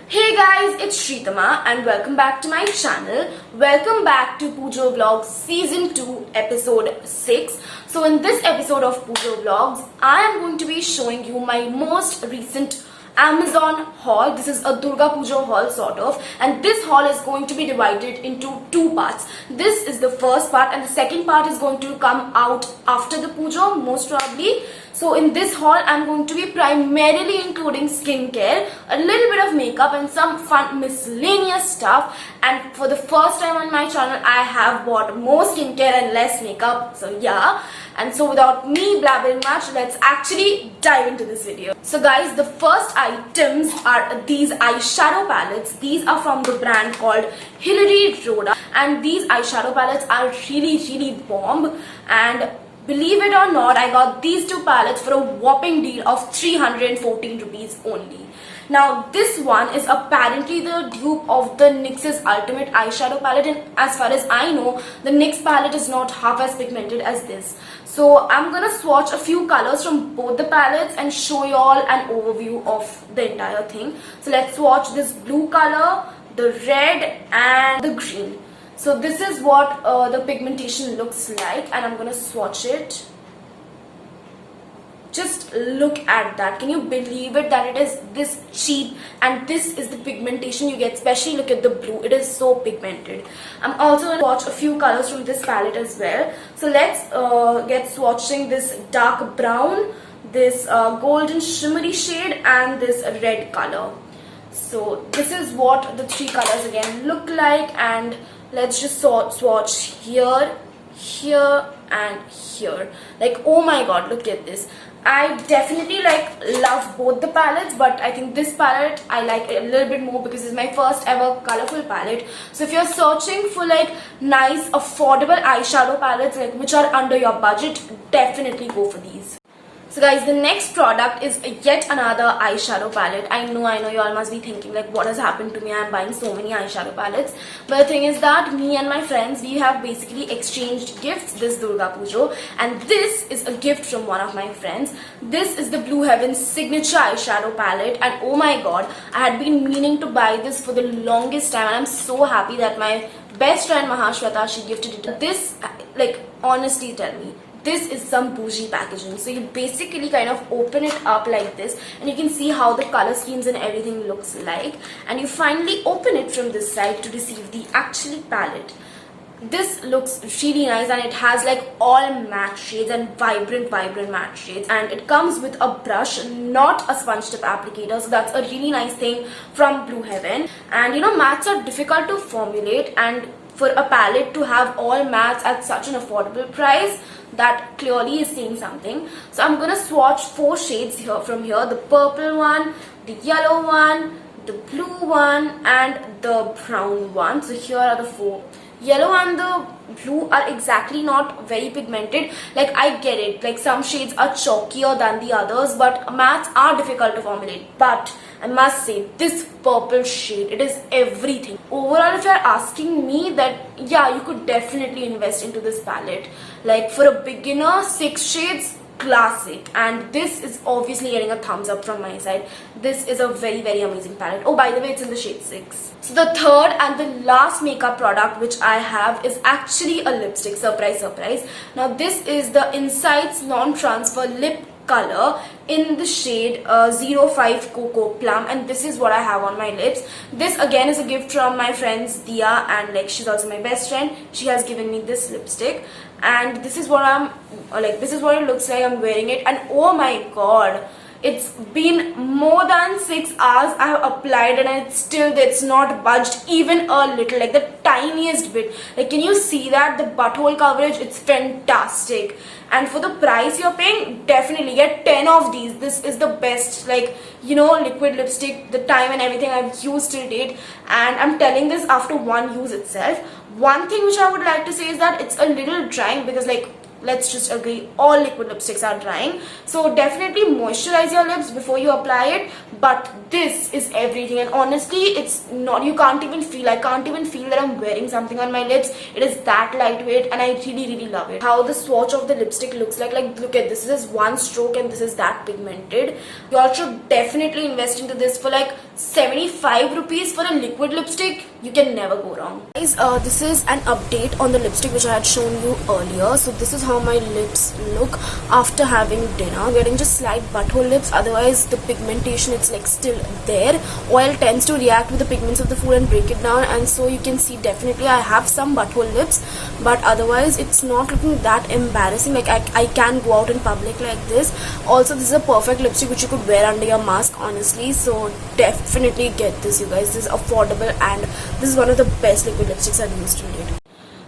Hey guys, it's Shritama and welcome back to my channel. Welcome back to Pujo Vlogs Season 2 Episode 6. So in this episode of Pujo Vlogs, I am going to be showing you my most recent Amazon haul. This is a Durga Puja haul sort of, and this haul is going to be divided into two parts. This is the first part and the second part is going to come out after the puja most probably. So in this haul I'm going to be primarily including skincare, a little bit of makeup and some fun miscellaneous stuff. And for the first time on my channel I have bought more skincare and less makeup, so yeah. And so without me blabbering much, let's actually dive into this video. So guys, the first items are these eyeshadow palettes. These are from the brand called Hilary Rhoda, and these eyeshadow palettes are really bomb. And believe it or not, I got these two palettes for a whopping deal of 314 rupees only. Now this one is apparently the dupe of the NYX's Ultimate Eyeshadow Palette, and as far as I know, the NYX palette is not half as pigmented as this. So I'm gonna swatch a few colors from both the palettes and show you all an overview of the entire thing. So let's swatch this blue color, the red and the green. So this is what the pigmentation looks like, and I'm gonna swatch it. Just look at that. Can you believe it that it is this cheap and this is the pigmentation you get? Especially look at the blue. It is so pigmented. I'm also going to swatch a few colors from this palette as well. So let's get swatching this dark brown, this golden shimmery shade and this red color. So this is what the three colors again look like, and let's just swatch here, here and here. Like, oh my god, look at this. I definitely love both the palettes, but I think this palette I like a little bit more because it's my first ever colorful palette. So if you're searching for nice affordable eyeshadow palettes which are under your budget, definitely go for these. So guys, the next product is yet another eyeshadow palette. I know you all must be thinking what has happened to me? I'm buying so many eyeshadow palettes. But the thing is that me and my friends, we have basically exchanged gifts this Durga Puja, and this is a gift from one of my friends. This is the Blue Heaven signature eyeshadow palette, and oh my god, I had been meaning to buy this for the longest time, and I'm so happy that my best friend Mahashweta, she gifted it. This, honestly tell me, this is some bougie packaging. So you basically kind of open it up like this, and you can see how the color schemes and everything looks like, and you finally open it from this side to receive the actual palette. This looks really nice, and it has all matte shades and vibrant matte shades, and it comes with a brush, not a sponge tip applicator. So that's a really nice thing from Blue Heaven. And mattes are difficult to formulate, and for a palette to have all mattes at such an affordable price, that clearly is saying something. So I'm gonna swatch 4 shades here from here: the purple one, the yellow one, the blue one and the brown one. So here are the 4. Yellow and the blue are exactly not very pigmented. I get it, some shades are chalkier than the others, but mattes are difficult to formulate. But I must say, this purple shade, it is everything. Overall, if you're asking me, that yeah, you could definitely invest into this palette. For a beginner, 6 shades, classic. And this is obviously getting a thumbs up from my side. This is a very amazing palette. Oh, by the way, it's in the shade 6. So the third and the last makeup product which I have is actually a lipstick. Surprise. Now this is the Insights Non-Transfer Lip color in the shade 05 Cocoa Plum, and this is what I have on my lips. This again is a gift from my friends Dia, and she's also my best friend. She has given me this lipstick, and this is what this is what it looks like. I'm wearing it, and oh my god, it's been more than 6 hours I have applied, and it's not budged even a little, the tiniest bit. Can you see that? The butthole coverage, it's fantastic. And for the price you're paying, definitely get 10 of these. This is the best liquid lipstick, the time and everything I've used till date, and I'm telling this after one use itself. One thing which I would like to say is that it's a little drying, because let's just agree, all liquid lipsticks are drying. So definitely moisturize your lips before you apply it. But this is everything, and honestly, it's not, I can't even feel that I'm wearing something on my lips. It is that lightweight, and I really love it. How the swatch of the lipstick looks like look at this. This is one stroke and this is that pigmented. You all should definitely invest into this for 75 rupees for a liquid lipstick, you can never go wrong. Guys, this is an update on the lipstick which I had shown you earlier. So this is how my lips look after having dinner. Getting just slight butthole lips, otherwise the pigmentation, it's like still there. Oil tends to react with the pigments of the food and break it down, and so you can see definitely I have some butthole lips, but otherwise it's not looking that embarrassing. Like I can go out in public like this. Also, this is a perfect lipstick which you could wear under your mask, honestly. So definitely get this, you guys. This is affordable and this is one of the best liquid lipsticks I've used to date.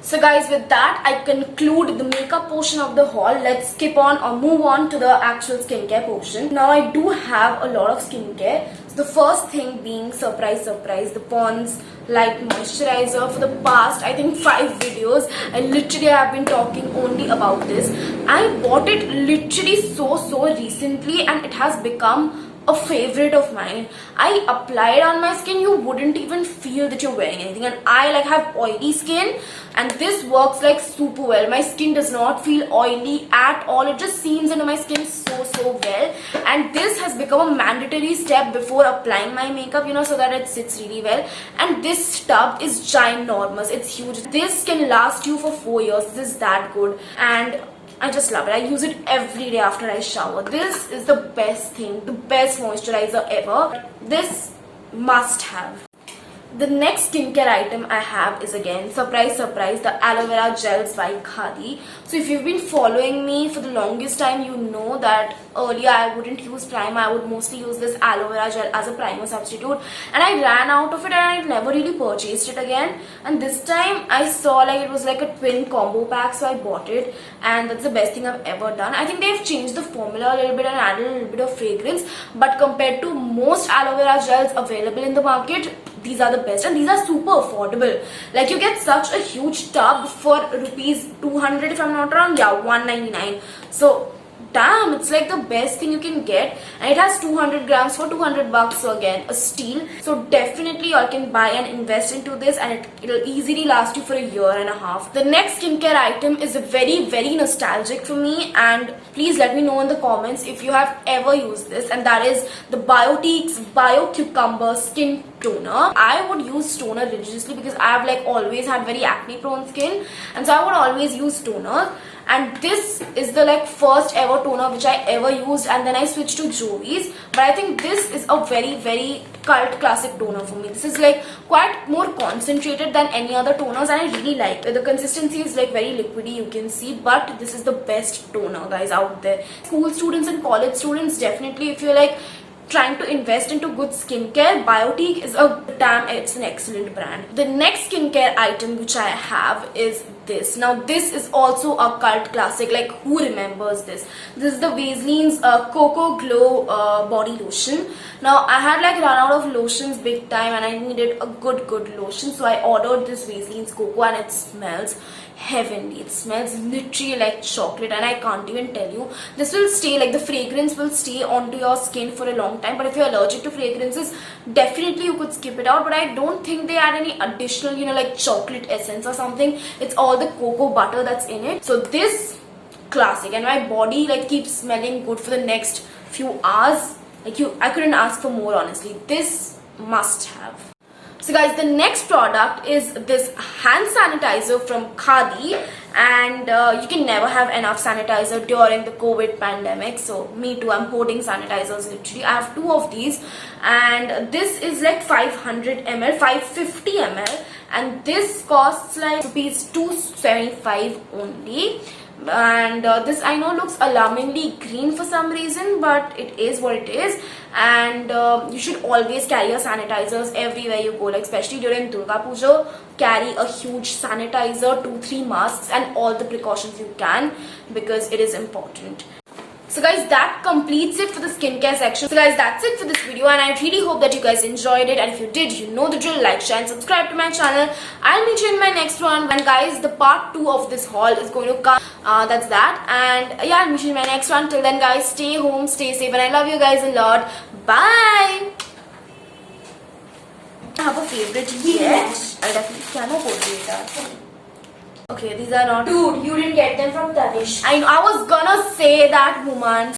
So guys, with that I conclude the makeup portion of the haul. Let's skip on or move on to the actual skincare portion. Now I do have a lot of skincare. So the first thing being, surprise, the Pond's Light Moisturizer. For the past, I think 5 videos, I literally have been talking only about this. I bought it literally so recently and it has become a favorite of mine. I apply it on my skin, you wouldn't even feel that you're wearing anything, and I like have oily skin and this works like super well. My skin does not feel oily at all. It just seeps into my skin so well, and this has become a mandatory step before applying my makeup, you know, so that it sits really well. And this tub is ginormous, it's huge. This can last you for 4 years. This is that good and I just love it. I use it every day after I shower. This is the best thing, the best moisturizer ever. This must have. The next skincare item I have is, again, surprise, the aloe vera gels by Khadi. So if you've been following me for the longest time, you know that earlier I wouldn't use primer. I would mostly use this aloe vera gel as a primer substitute, and I ran out of it and I never really purchased it again. And this time I saw like it was like a twin combo pack, so I bought it, and that's the best thing I've ever done. I think they've changed the formula a little bit and added a little bit of fragrance, but compared to most aloe vera gels available in the market, these are the best, and these are super affordable. Like, you get such a huge tub for rupees 200 if I'm not wrong. Yeah, 199. So damn, it's like the best thing you can get, and it has 200 grams for 200 bucks, so again a steal. So definitely you can buy and invest into this, and it'll easily last you for a year and a half. The next skincare item is very nostalgic for me, and please let me know in the comments if you have ever used this, and that is the Biotique's Bio Cucumber Skin Toner. I would use toner religiously because I have like always had very acne prone skin, and so I would always use toner. And this is the like first ever toner which I ever used, and then I switched to Jovi's. But I think this is a very cult classic toner for me. This is like quite more concentrated than any other toners, and I really like it. The consistency is like very liquidy, you can see, but this is the best toner, guys, out there. School students and college students, definitely, if you're like trying to invest into good skincare, Biotique is it's an excellent brand. The next skincare item which I have is this. Now this is also a cult classic. Like, who remembers this? This is the Vaseline's Cocoa Glow body lotion. Now I had like run out of lotions big time, and I needed a good lotion, so I ordered this Vaseline's Cocoa, and it smells heavenly. It smells literally like chocolate, and I can't even tell you. This will stay, like the fragrance will stay onto your skin for a long time, but if you're allergic to fragrances, definitely you could skip it out. But I don't think they add any additional, you know, like chocolate essence or something. It's all the cocoa butter that's in it. So this, classic, and my body like keeps smelling good for the next few hours. Like, I couldn't ask for more, honestly. This must have. So guys, the next product is this hand sanitizer from Khadi, and you can never have enough sanitizer during the COVID pandemic. So me too, I'm hoarding sanitizers literally. I have 2 of these, and this is like 500 ml, 550 ml, and this costs like rupees 275 only. And this I know looks alarmingly green for some reason, but it is what it is. And you should always carry your sanitizers everywhere you go, like especially during Durga Puja. Carry a huge sanitizer, 2-3 masks, and all the precautions you can, because it is important. So guys, that completes it for the skincare section. So guys, that's it for this video, and I really hope that you guys enjoyed it. And if you did, you know the drill. Like, share and subscribe to my channel. I'll meet you in my next one. And guys, the part 2 of this haul is going to come. That's that. And yeah, I'll meet you in my next one. Till then guys, stay home, stay safe, and I love you guys a lot. Bye. I have a favorite yet. I'll definitely can. Okay, these are not. Dude, you didn't get them from Tanish. I was gonna say that, woman.